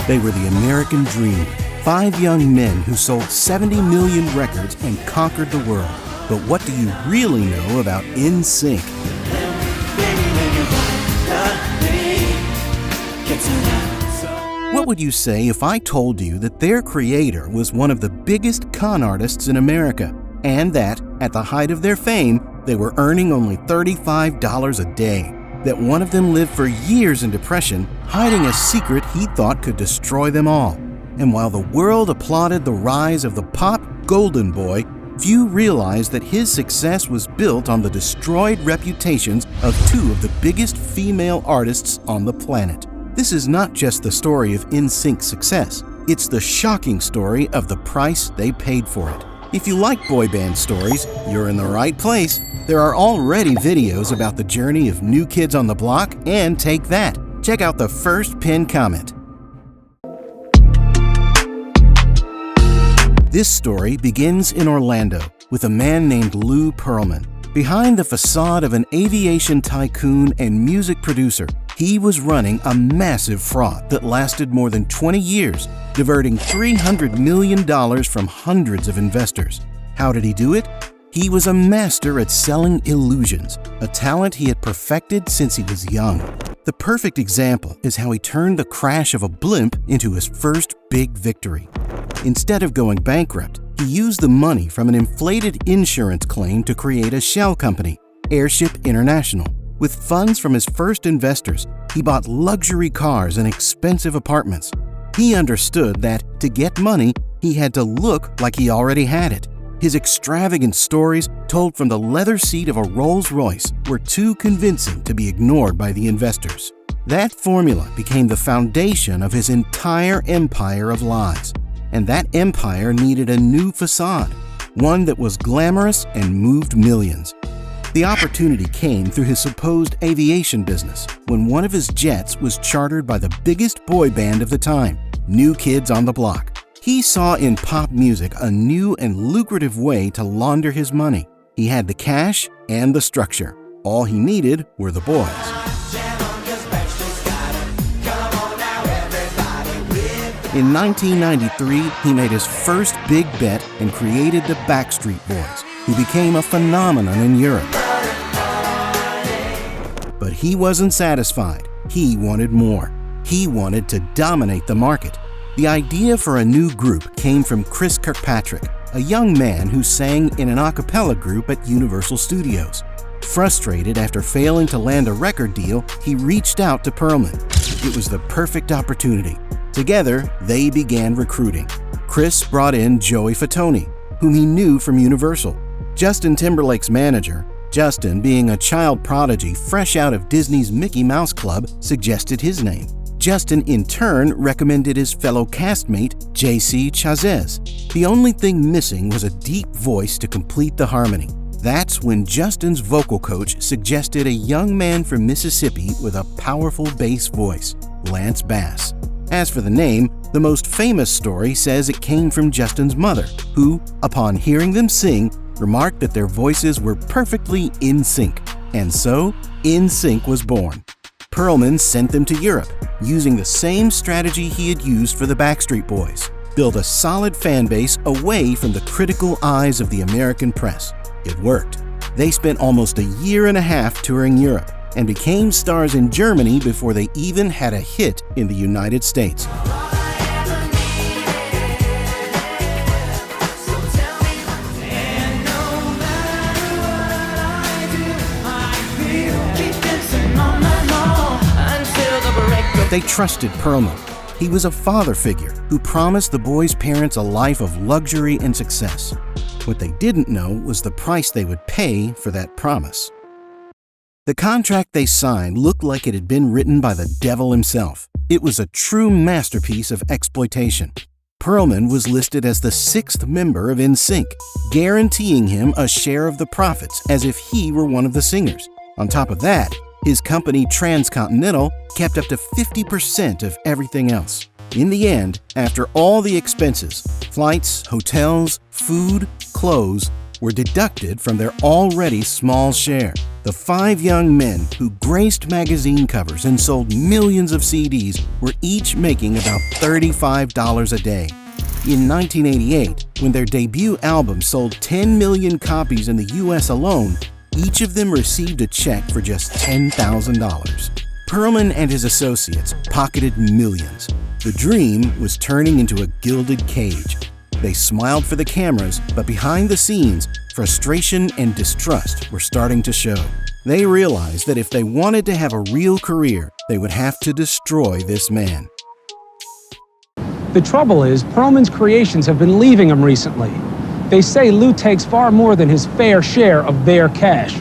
They were the American dream. 5 young men who sold 70 million records and conquered the world. But what do you really know about NSYNC? What would you say if I told you that their creator was one of the biggest con artists in America, and that, at the height of their fame, they were earning only $35 a day? That one of them lived for years in depression, hiding a secret he thought could destroy them all. And while the world applauded the rise of the pop golden boy, few realized that his success was built on the destroyed reputations of 2 of the biggest female artists on the planet. This is not just the story of NSYNC's success, it's the shocking story of the price they paid for it. If you like boy band stories, you're in the right place. There are already videos about the journey of New Kids on the Block and Take That. Check out the first pinned comment. This story begins in Orlando with a man named Lou Pearlman. Behind the facade of an aviation tycoon and music producer, he was running a massive fraud that lasted more than 20 years, diverting $300 million from hundreds of investors. How did he do it? He was a master at selling illusions, a talent he had perfected since he was young. The perfect example is how he turned the crash of a blimp into his first big victory. Instead of going bankrupt, he used the money from an inflated insurance claim to create a shell company, Airship International. With funds from his first investors, he bought luxury cars and expensive apartments. He understood that, to get money, he had to look like he already had it. His extravagant stories, told from the leather seat of a Rolls-Royce, were too convincing to be ignored by the investors. That formula became the foundation of his entire empire of lies. And that empire needed a new facade, one that was glamorous and moved millions. The opportunity came through his supposed aviation business, when one of his jets was chartered by the biggest boy band of the time, New Kids on the Block. He saw in pop music a new and lucrative way to launder his money. He had the cash and the structure. All he needed were the boys. In 1993, he made his first big bet and created the Backstreet Boys, who became a phenomenon in Europe. But he wasn't satisfied. He wanted more. He wanted to dominate the market. The idea for a new group came from Chris Kirkpatrick, a young man who sang in an a cappella group at Universal Studios. Frustrated after failing to land a record deal, he reached out to Pearlman. It was the perfect opportunity. Together, they began recruiting. Chris brought in Joey Fatone, whom he knew from Universal. Justin Timberlake's manager, Justin, being a child prodigy fresh out of Disney's Mickey Mouse Club, suggested his name. Justin, in turn, recommended his fellow castmate, J.C. Chazez. The only thing missing was a deep voice to complete the harmony. That's when Justin's vocal coach suggested a young man from Mississippi with a powerful bass voice, Lance Bass. As for the name, the most famous story says it came from Justin's mother, who, upon hearing them sing, remarked that their voices were perfectly in sync. And so, NSYNC was born. Pearlman sent them to Europe, using the same strategy he had used for the Backstreet Boys. Build a solid fan base away from the critical eyes of the American press. It worked. They spent almost a year and a half touring Europe, and became stars in Germany before they even had a hit in the United States. They trusted Pearlman. He was a father figure who promised the boys' parents a life of luxury and success. What they didn't know was the price they would pay for that promise. The contract they signed looked like it had been written by the devil himself. It was a true masterpiece of exploitation. Pearlman was listed as the 6th member of NSYNC, guaranteeing him a share of the profits as if he were one of the singers. On top of that, his company Transcontinental kept up to 50% of everything else. In the end, after all the expenses, flights, hotels, food, clothes, were deducted from their already small share. The 5 young men who graced magazine covers and sold millions of CDs were each making about $35 a day. In 1988, when their debut album sold 10 million copies in the US alone, each of them received a check for just $10,000. Pearlman and his associates pocketed millions. The dream was turning into a gilded cage. They smiled for the cameras, but behind the scenes, frustration and distrust were starting to show. They realized that if they wanted to have a real career, they would have to destroy this man. The trouble is, Pearlman's creations have been leaving him recently. They say Lou takes far more than his fair share of their cash.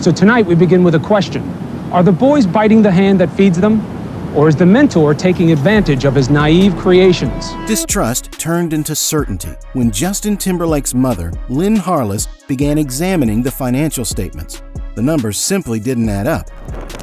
So tonight we begin with a question. Are the boys biting the hand that feeds them? Or is the mentor taking advantage of his naive creations? Distrust turned into certainty when Justin Timberlake's mother, Lynn Harless, began examining the financial statements. The numbers simply didn't add up.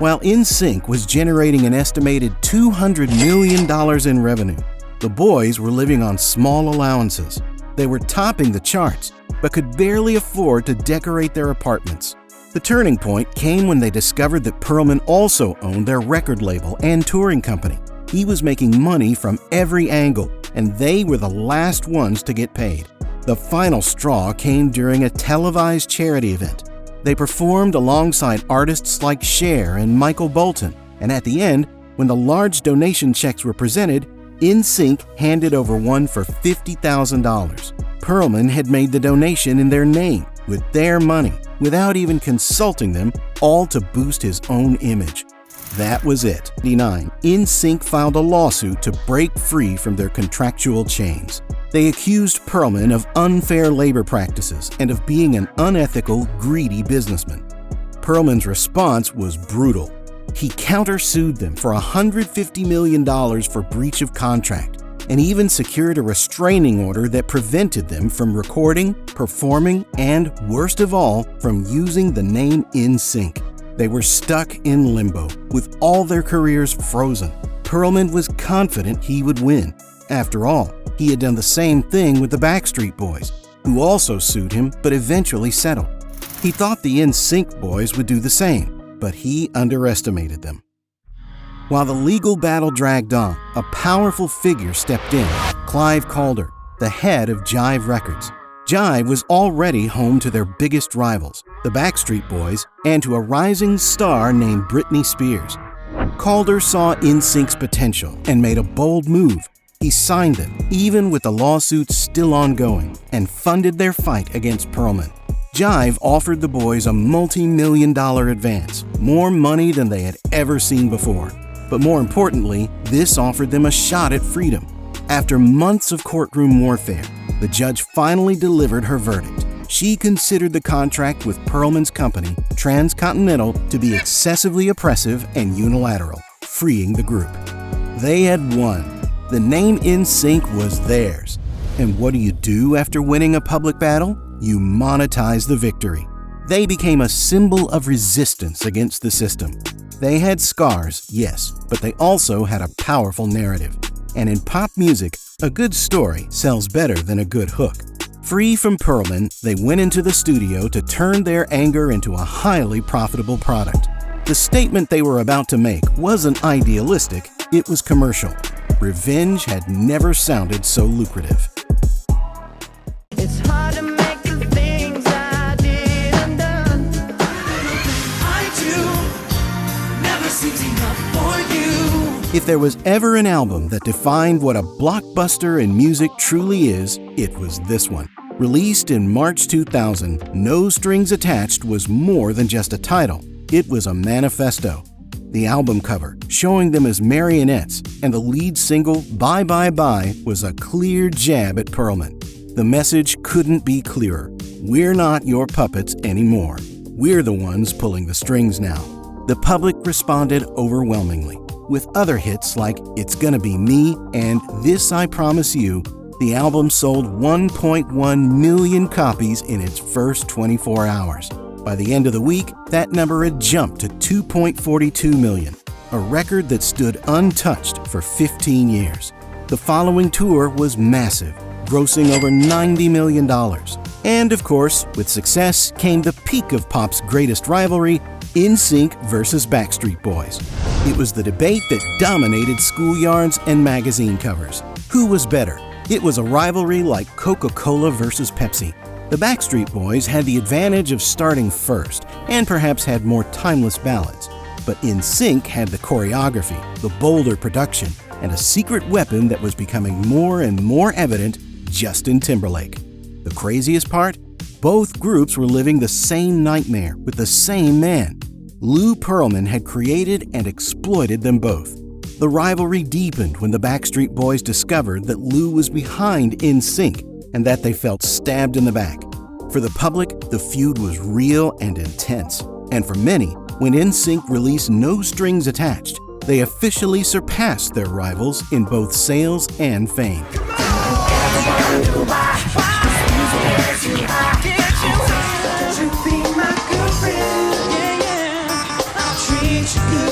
While NSYNC was generating an estimated $200 million in revenue, the boys were living on small allowances. They were topping the charts, but could barely afford to decorate their apartments. The turning point came when they discovered that Pearlman also owned their record label and touring company. He was making money from every angle, and they were the last ones to get paid. The final straw came during a televised charity event. They performed alongside artists like Cher and Michael Bolton, and at the end, when the large donation checks were presented, NSYNC handed over one for $50,000. Pearlman had made the donation in their name, with their money, without even consulting them, all to boost his own image. That was it. In 1999, NSYNC filed a lawsuit to break free from their contractual chains. They accused Pearlman of unfair labor practices and of being an unethical, greedy businessman. Pearlman's response was brutal. He countersued them for $150 million for breach of contract, and even secured a restraining order that prevented them from recording, performing, and, worst of all, from using the name NSYNC. They were stuck in limbo, with all their careers frozen. Pearlman was confident he would win. After all, he had done the same thing with the Backstreet Boys, who also sued him but eventually settled. He thought the NSYNC boys would do the same, but he underestimated them. While the legal battle dragged on, a powerful figure stepped in, Clive Calder, the head of Jive Records. Jive was already home to their biggest rivals, the Backstreet Boys, and to a rising star named Britney Spears. Calder saw NSYNC's potential and made a bold move. He signed them, even with the lawsuits still ongoing, and funded their fight against Pearlman. Jive offered the boys a multi-million-dollar advance, more money than they had ever seen before. But more importantly, this offered them a shot at freedom. After months of courtroom warfare, the judge finally delivered her verdict. She considered the contract with Pearlman's company, Transcontinental, to be excessively oppressive and unilateral, freeing the group. They had won. The name NSYNC was theirs. And what do you do after winning a public battle? You monetize the victory. They became a symbol of resistance against the system. They had scars, yes, but they also had a powerful narrative. And in pop music, a good story sells better than a good hook. Free from Pearlman, they went into the studio to turn their anger into a highly profitable product. The statement they were about to make wasn't idealistic, it was commercial. Revenge had never sounded so lucrative. It's hard to make the things I did undone. I do never seems enough for you. If there was ever an album that defined what a blockbuster in music truly is, it was this one. Released in March 2000, No Strings Attached was more than just a title. It was a manifesto. The album cover, showing them as marionettes, and the lead single, Bye Bye Bye, was a clear jab at Pearlman. The message couldn't be clearer. We're not your puppets anymore. We're the ones pulling the strings now. The public responded overwhelmingly. With other hits like It's Gonna Be Me and This I Promise You, the album sold 1.1 million copies in its first 24 hours. By the end of the week, that number had jumped to 2.42 million, a record that stood untouched for 15 years. The following tour was massive, grossing over $90 million. And of course, with success came the peak of pop's greatest rivalry, NSYNC versus Backstreet Boys. It was the debate that dominated schoolyards and magazine covers. Who was better? It was a rivalry like Coca-Cola versus Pepsi. The Backstreet Boys had the advantage of starting first, and perhaps had more timeless ballads. But NSYNC had the choreography, the bolder production, and a secret weapon that was becoming more and more evident: Justin Timberlake. The craziest part? Both groups were living the same nightmare with the same man. Lou Pearlman had created and exploited them both. The rivalry deepened when the Backstreet Boys discovered that Lou was behind NSYNC and that they felt stabbed in the back. For the public, the feud was real and intense. And for many, when NSYNC released No Strings Attached, they officially surpassed their rivals in both sales and fame.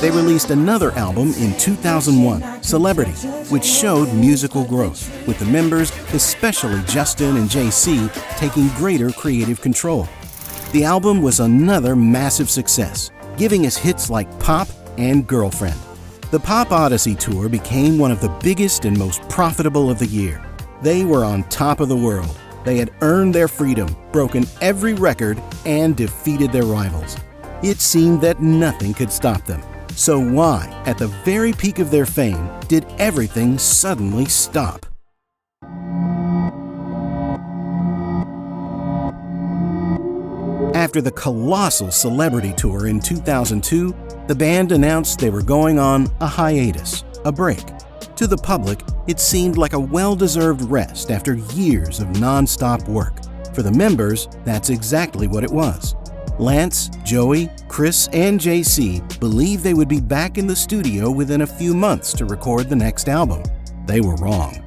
They released another album in 2001, Celebrity, which showed musical growth, with the members, especially Justin and JC, taking greater creative control. The album was another massive success, giving us hits like Pop and Girlfriend. The Pop Odyssey Tour became one of the biggest and most profitable of the year. They were on top of the world. They had earned their freedom, broken every record, and defeated their rivals. It seemed that nothing could stop them. So why, at the very peak of their fame, did everything suddenly stop? After the colossal Celebrity Tour in 2002, the band announced they were going on a hiatus, a break. To the public, it seemed like a well-deserved rest after years of non-stop work. For the members, that's exactly what it was. Lance, Joey, Chris, and JC believed they would be back in the studio within a few months to record the next album. They were wrong.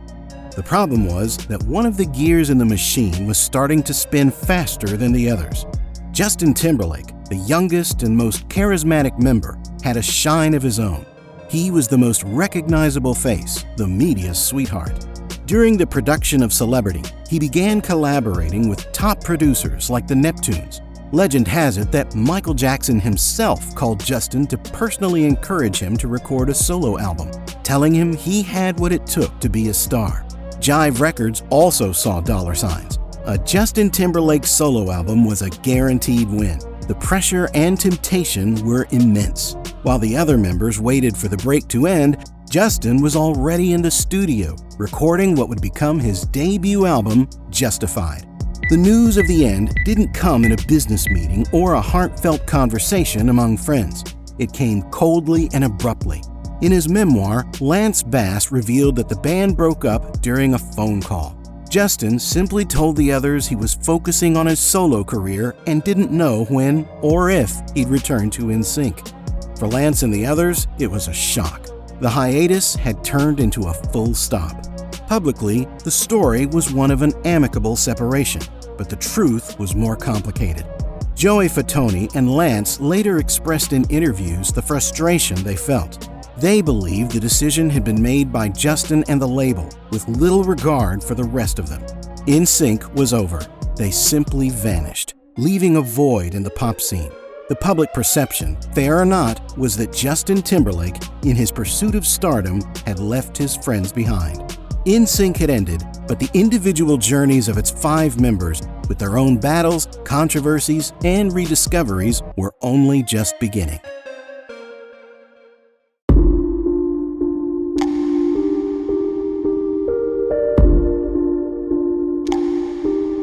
The problem was that one of the gears in the machine was starting to spin faster than the others. Justin Timberlake, the youngest and most charismatic member, had a shine of his own. He was the most recognizable face, the media's sweetheart. During the production of Celebrity, he began collaborating with top producers like the Neptunes. Legend has it that Michael Jackson himself called Justin to personally encourage him to record a solo album, telling him he had what it took to be a star. Jive Records also saw dollar signs. A Justin Timberlake solo album was a guaranteed win. The pressure and temptation were immense. While the other members waited for the break to end, Justin was already in the studio, recording what would become his debut album, Justified. The news of the end didn't come in a business meeting or a heartfelt conversation among friends. It came coldly and abruptly. In his memoir, Lance Bass revealed that the band broke up during a phone call. Justin simply told the others he was focusing on his solo career and didn't know when or if he'd return to NSYNC. For Lance and the others, it was a shock. The hiatus had turned into a full stop. Publicly, the story was one of an amicable separation, but the truth was more complicated. Joey Fatone and Lance later expressed in interviews the frustration they felt. They believed the decision had been made by Justin and the label, with little regard for the rest of them. NSYNC was over. They simply vanished, leaving a void in the pop scene. The public perception, fair or not, was that Justin Timberlake, in his pursuit of stardom, had left his friends behind. NSYNC had ended, but the individual journeys of its 5 members, with their own battles, controversies, and rediscoveries, were only just beginning.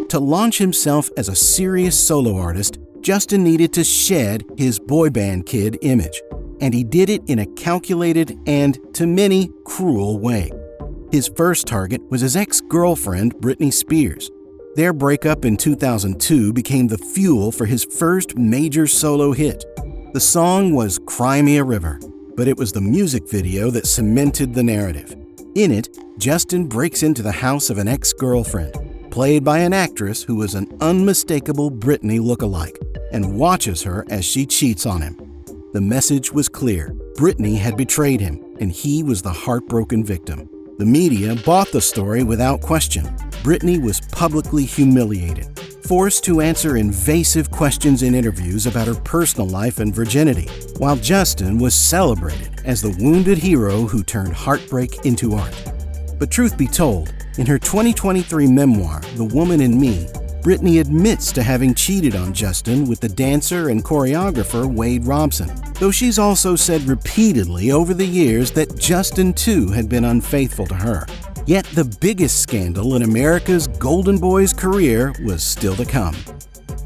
To launch himself as a serious solo artist, Justin needed to shed his boy band kid image, and he did it in a calculated and, to many, cruel way. His first target was his ex-girlfriend, Britney Spears. Their breakup in 2002 became the fuel for his first major solo hit. The song was Cry Me a River, but it was the music video that cemented the narrative. In it, Justin breaks into the house of an ex-girlfriend, played by an actress who was an unmistakable Britney lookalike, and watches her as she cheats on him. The message was clear. Britney had betrayed him, and he was the heartbroken victim. The media bought the story without question. Britney was publicly humiliated. forced to answer invasive questions in interviews about her personal life and virginity, while Justin was celebrated as the wounded hero who turned heartbreak into art. But truth be told, in her 2023 memoir, The Woman in Me, Britney admits to having cheated on Justin with the dancer and choreographer Wade Robson, though she's also said repeatedly over the years that Justin too had been unfaithful to her. Yet the biggest scandal in America's Golden Boy's career was still to come.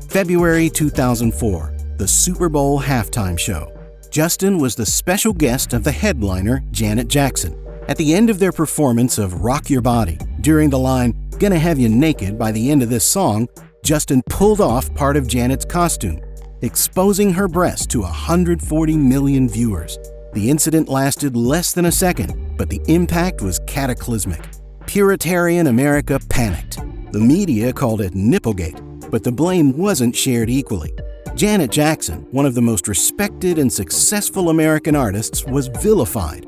February 2004, the Super Bowl halftime show. Justin was the special guest of the headliner, Janet Jackson. At the end of their performance of Rock Your Body, during the line, "Gonna have you naked by the end of this song," Justin pulled off part of Janet's costume, exposing her breast to 140 million viewers. The incident lasted less than a second, but the impact was cataclysmic. Puritarian America panicked. The media called it Nipplegate, but the blame wasn't shared equally. Janet Jackson, one of the most respected and successful American artists, was vilified.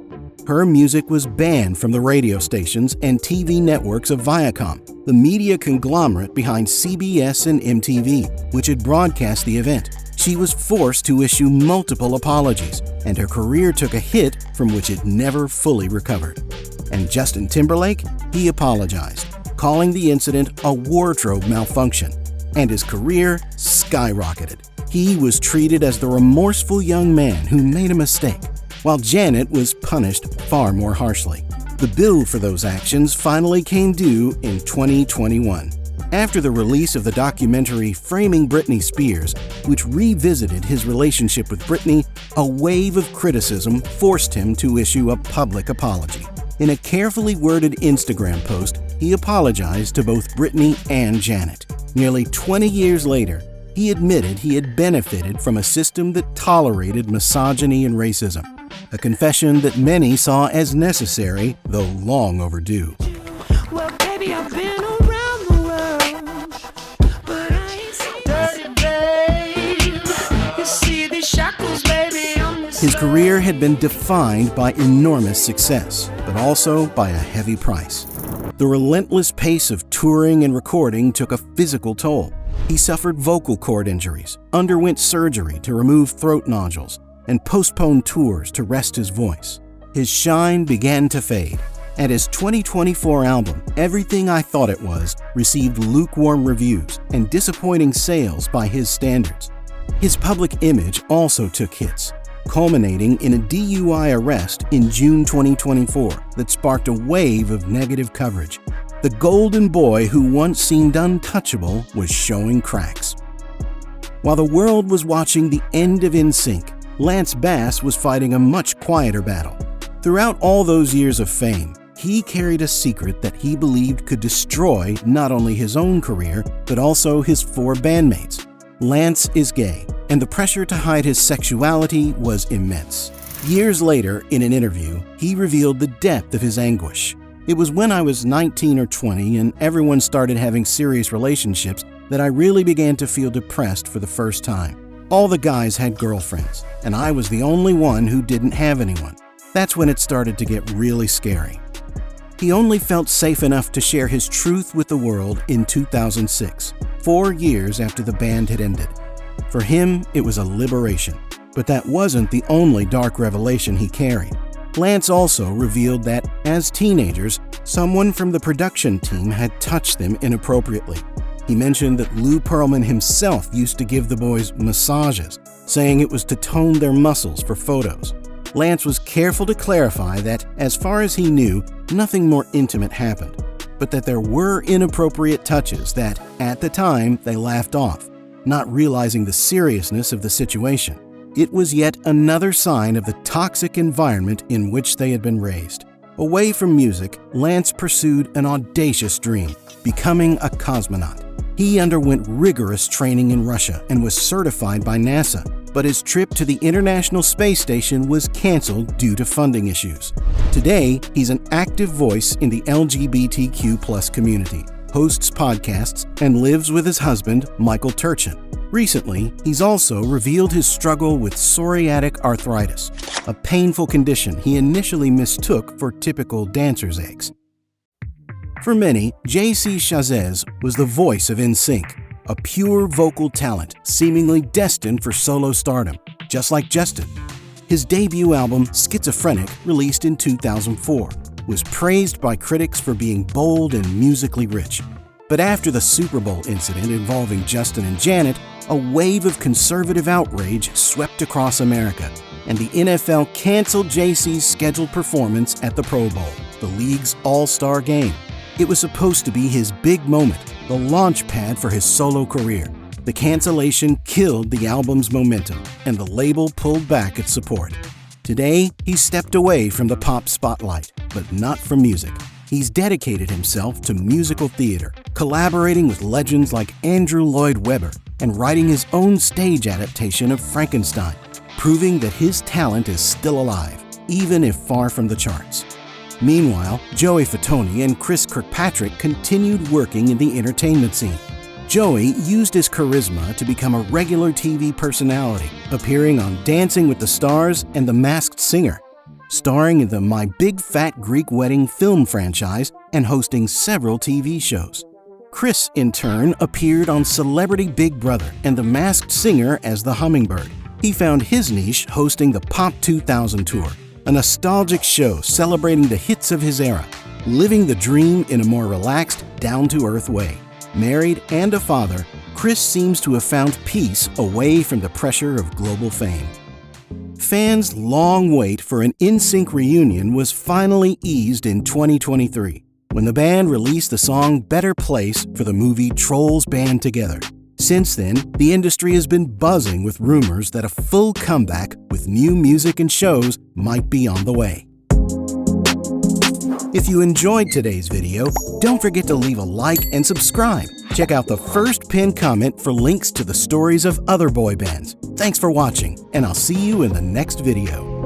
Her music was banned from the radio stations and TV networks of Viacom, the media conglomerate behind CBS and MTV, which had broadcast the event. She was forced to issue multiple apologies, and her career took a hit from which it never fully recovered. And Justin Timberlake, he apologized, calling the incident a wardrobe malfunction, and his career skyrocketed. He was treated as the remorseful young man who made a mistake, while Janet was punished far more harshly. The bill for those actions finally came due in 2021. After the release of the documentary Framing Britney Spears, which revisited his relationship with Britney, a wave of criticism forced him to issue a public apology. In a carefully worded Instagram post, he apologized to both Britney and Janet. Nearly 20 years later, he admitted he had benefited from a system that tolerated misogyny and racism, a confession that many saw as necessary, though long overdue. Well, baby, I've been around the world, but I ain't so dirty, babe. You see these shackles, baby, on this His career had been defined by enormous success, but also by a heavy price. The relentless pace of touring and recording took a physical toll. He suffered vocal cord injuries, underwent surgery to remove throat nodules, and postponed tours to rest his voice. His shine began to fade, and his 2024 album, Everything I Thought It Was, received lukewarm reviews and disappointing sales by his standards. His public image also took hits, culminating in a DUI arrest in June 2024 that sparked a wave of negative coverage. The golden boy who once seemed untouchable was showing cracks. While the world was watching the end of NSYNC, Lance Bass was fighting a much quieter battle. Throughout all those years of fame, he carried a secret that he believed could destroy not only his own career, but also his 4 bandmates. Lance is gay, and the pressure to hide his sexuality was immense. Years later, in an interview, he revealed the depth of his anguish. "It was when I was 19 or 20 and everyone started having serious relationships that I really began to feel depressed for the first time. All the guys had girlfriends, and I was the only one who didn't have anyone. That's when it started to get really scary." He only felt safe enough to share his truth with the world in 2006, 4 years after the band had ended. For him, it was a liberation. But that wasn't the only dark revelation he carried. Lance also revealed that, as teenagers, someone from the production team had touched them inappropriately. He mentioned that Lou Pearlman himself used to give the boys massages, saying it was to tone their muscles for photos. Lance was careful to clarify that, as far as he knew, nothing more intimate happened, but that there were inappropriate touches that, at the time, they laughed off, not realizing the seriousness of the situation. It was yet another sign of the toxic environment in which they had been raised. Away from music, Lance pursued an audacious dream, becoming a cosmonaut. He underwent rigorous training in Russia and was certified by NASA, but his trip to the International Space Station was canceled due to funding issues. Today, he's an active voice in the LGBTQ+ community, hosts podcasts, and lives with his husband, Michael Turchin. Recently, he's also revealed his struggle with psoriatic arthritis, a painful condition he initially mistook for typical dancer's aches. For many, J.C. Chasez was the voice of NSYNC, a pure vocal talent seemingly destined for solo stardom, just like Justin. His debut album, Schizophrenic, released in 2004, was praised by critics for being bold and musically rich. But after the Super Bowl incident involving Justin and Janet, a wave of conservative outrage swept across America, and the NFL canceled JC's scheduled performance at the Pro Bowl, the league's all-star game. It was supposed to be his big moment, the launch pad for his solo career. The cancellation killed the album's momentum, and the label pulled back its support. Today, he's stepped away from the pop spotlight, but not from music. He's dedicated himself to musical theater, collaborating with legends like Andrew Lloyd Webber and writing his own stage adaptation of Frankenstein, proving that his talent is still alive, even if far from the charts. Meanwhile, Joey Fatone and Chris Kirkpatrick continued working in the entertainment scene. Joey used his charisma to become a regular TV personality, appearing on Dancing with the Stars and The Masked Singer, starring in the My Big Fat Greek Wedding film franchise and hosting several TV shows. Chris, in turn, appeared on Celebrity Big Brother and The Masked Singer as the Hummingbird. He found his niche hosting the Pop 2000 Tour, a nostalgic show celebrating the hits of his era, living the dream in a more relaxed, down-to-earth way. Married and a father, Chris seems to have found peace away from the pressure of global fame. Fans' long wait for an NSYNC reunion was finally eased in 2023, when the band released the song Better Place for the movie Trolls Band Together. Since then, the industry has been buzzing with rumors that a full comeback with new music and shows might be on the way. If you enjoyed today's video, don't forget to leave a like and subscribe. Check out the first pinned comment for links to the stories of other boy bands. Thanks for watching, and I'll see you in the next video.